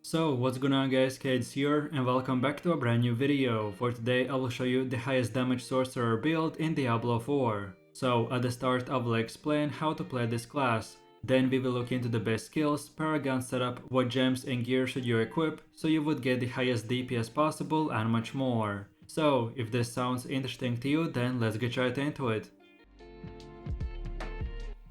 So what's going on guys, Kaids here and welcome back to a brand new video. For today I will show you the highest damage sorcerer build in Diablo 4. So at the start I will explain how to play this class. Then we will look into the best skills, Paragon setup, what gems and gear should you equip so you would get the highest DPS possible and much more. So if this sounds interesting to you, then let's get right into it.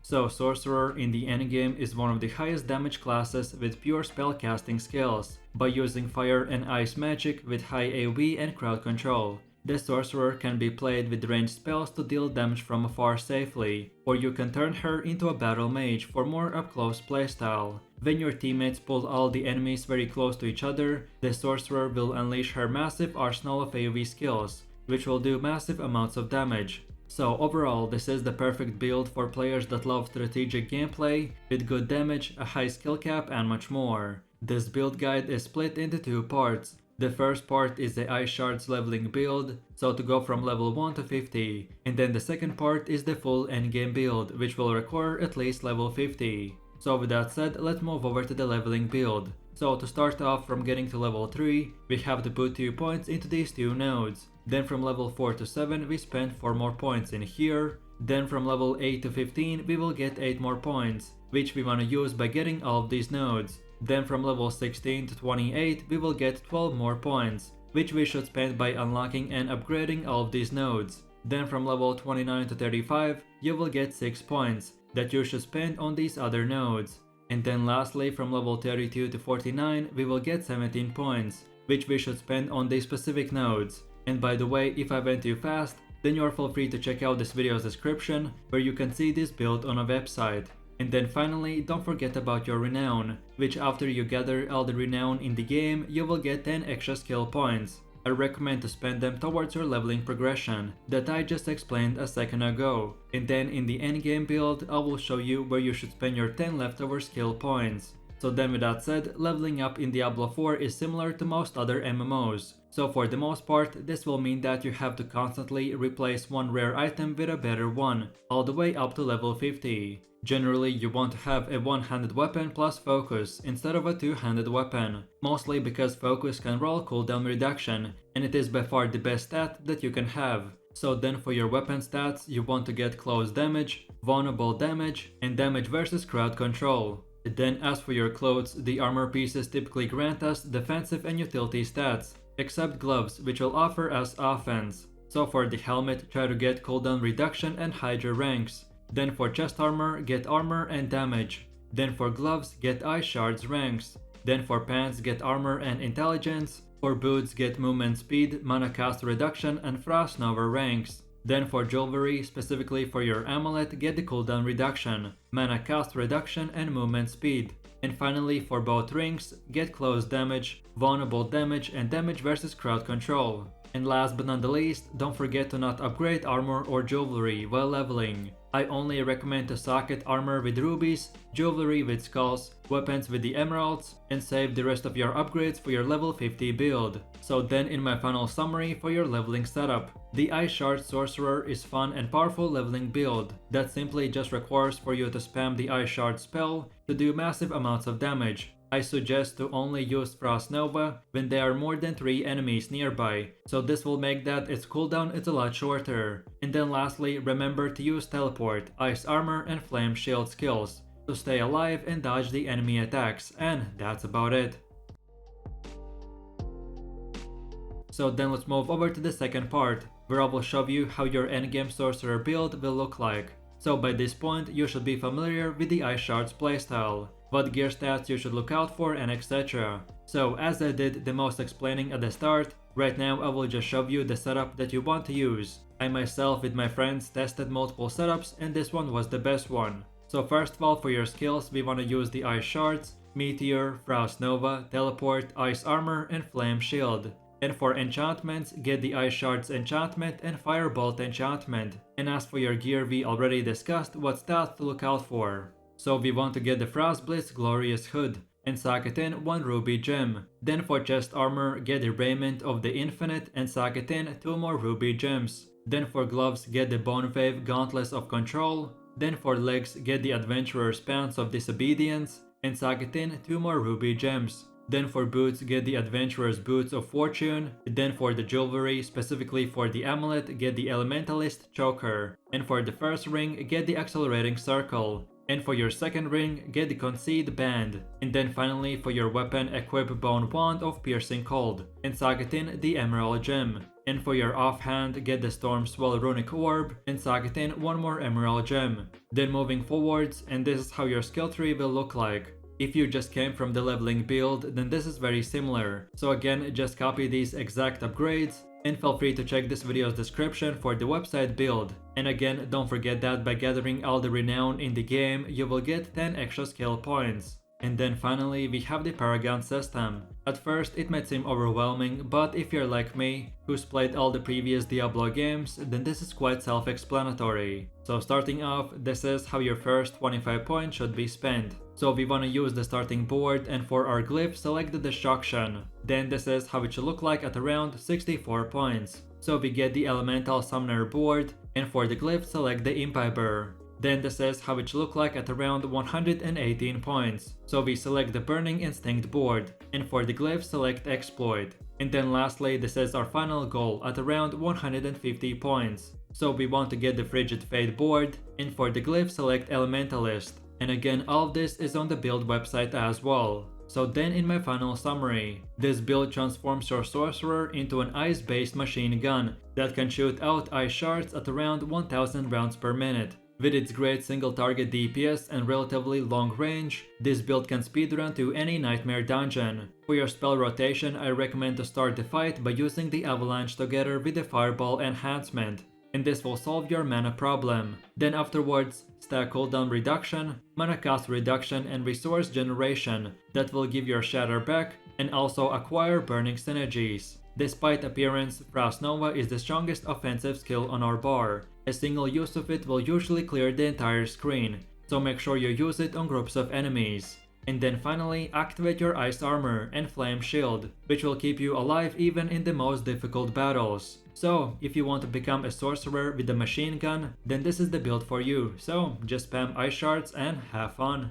So Sorcerer in the endgame is one of the highest damage classes with pure spellcasting skills, by using fire and ice magic with high AoE and crowd control. The Sorcerer can be played with ranged spells to deal damage from afar safely, or you can turn her into a battle mage for more up-close playstyle. When your teammates pull all the enemies very close to each other, the Sorcerer will unleash her massive arsenal of AoE skills, which will do massive amounts of damage. So overall, this is the perfect build for players that love strategic gameplay, with good damage, a high skill cap and much more. This build guide is split into two parts. The first part is the Ice Shards leveling build, so to go from level 1 to 50, and then the second part is the full endgame build, which will require at least level 50. So with that said, let's move over to the leveling build. So to start off from getting to level 3, we have to put 2 points into these two nodes. Then from level 4 to 7 we spend 4 more points in here. Then from level 8 to 15 we will get 8 more points, which we want to use by getting all of these nodes. Then from level 16 to 28 we will get 12 more points, which we should spend by unlocking and upgrading all of these nodes. Then from level 29 to 35 you will get 6 points that you should spend on these other nodes. And then lastly from level 32 to 49 we will get 17 points, which we should spend on these specific nodes. And by the way, if I went too fast, then you are feel free to check out this video's description where you can see this build on a website. And then finally, don't forget about your renown, which after you gather all the renown in the game, you will get 10 extra skill points. I recommend to spend them towards your leveling progression that I just explained a second ago. And then in the endgame build, I will show you where you should spend your 10 leftover skill points. So then with that said, leveling up in Diablo 4 is similar to most other MMOs. So for the most part, this will mean that you have to constantly replace one rare item with a better one, all the way up to level 50. Generally, you want to have a one-handed weapon plus focus instead of a two-handed weapon, mostly because focus can roll cooldown reduction, and it is by far the best stat that you can have. So then for your weapon stats, you want to get close damage, vulnerable damage, and damage versus crowd control. Then as for your clothes, the armor pieces typically grant us defensive and utility stats, except gloves, which will offer us offense. So for the helmet, try to get cooldown reduction and hide your ranks. Then for chest armor, get armor and damage. Then for gloves, get ice shards ranks. Then for pants, get armor and intelligence. For boots, get movement speed, mana cast reduction and frost nova ranks. Then for jewelry, specifically for your amulet, get the cooldown reduction, mana cast reduction and movement speed. And finally for both rings, get close damage, vulnerable damage and damage versus crowd control. And last but not the least, don't forget to not upgrade armor or jewelry while leveling. I only recommend to socket armor with rubies, jewelry with skulls, weapons with the emeralds, and save the rest of your upgrades for your level 50 build. So then in my final summary for your leveling setup, the Ice Shards Sorcerer is fun and powerful leveling build that simply just requires for you to spam the Ice Shard spell to do massive amounts of damage. I suggest to only use Frost Nova when there are more than 3 enemies nearby, so this will make that its cooldown is a lot shorter. And then lastly, remember to use Teleport, Ice Armor and Flame Shield skills to stay alive and dodge the enemy attacks, and that's about it. So then let's move over to the second part, where I will show you how your endgame sorcerer build will look like. So by this point, you should be familiar with the Ice Shards playstyle, what gear stats you should look out for and etc. So as I did the most explaining at the start, right now I will just show you the setup that you want to use. I myself with my friends tested multiple setups and this one was the best one. So first of all, for your skills we want to use the Ice Shards, Meteor, Frost Nova, Teleport, Ice Armor and Flame Shield. And for enchantments, get the Ice Shards enchantment and Firebolt enchantment. And as for your gear, we already discussed what stats to look out for. So we want to get the Frost Blitz Glorious Hood and socket in 1 ruby gem. Then for chest armor, get the Raiment of the Infinite and socket in 2 more ruby gems. Then for gloves, get the Bone Wave Gauntlets of Control. Then for legs, get the Adventurer's Pants of Disobedience and socket in 2 more ruby gems. Then for boots, get the Adventurer's Boots of Fortune. Then for the jewelry, specifically for the amulet, get the Elementalist Choker. And for the first ring, get the Accelerating Circle. And for your second ring, get the Concede Band. And then finally for your weapon, equip Bone Wand of Piercing Cold and socket in the Emerald Gem. And for your offhand, get the Storm Swell Runic Orb and socket in one more Emerald Gem. Then moving forwards, and this is how your skill tree will look like. If you just came from the leveling build, then this is very similar. So again, just copy these exact upgrades and feel free to check this video's description for the website build. And again, don't forget that by gathering all the renown in the game, you will get 10 extra skill points. And then finally, we have the Paragon system. At first, it might seem overwhelming, but if you're like me, who's played all the previous Diablo games, then this is quite self-explanatory. So starting off, this is how your first 25 points should be spent. So we want to use the starting board, and for our glyph, select the Destruction. Then this is how it should look like at around 64 points. So we get the Elemental Summoner board, and for the glyph, select the Imbiber. Then this is how it should look like at around 118 points. So we select the Burning Instinct board, and for the glyph select Exploit. And then lastly, this is our final goal at around 150 points. So we want to get the Frigid Fate board, and for the glyph select Elementalist. And again, all of this is on the build website as well. So then in my final summary, this build transforms your sorcerer into an ice-based machine gun that can shoot out ice shards at around 1000 rounds per minute. With its great single target DPS and relatively long range, this build can speedrun to any nightmare dungeon. For your spell rotation, I recommend to start the fight by using the Avalanche together with the Fireball enhancement, and this will solve your mana problem. Then afterwards, stack cooldown reduction, mana cost reduction and resource generation that will give your shatter back and also acquire burning synergies. Despite appearance, Frost Nova is the strongest offensive skill on our bar. A single use of it will usually clear the entire screen, so make sure you use it on groups of enemies. And then finally, activate your Ice Armor and Flame Shield, which will keep you alive even in the most difficult battles. So, if you want to become a sorcerer with a machine gun, then this is the build for you, so just spam ice shards and have fun.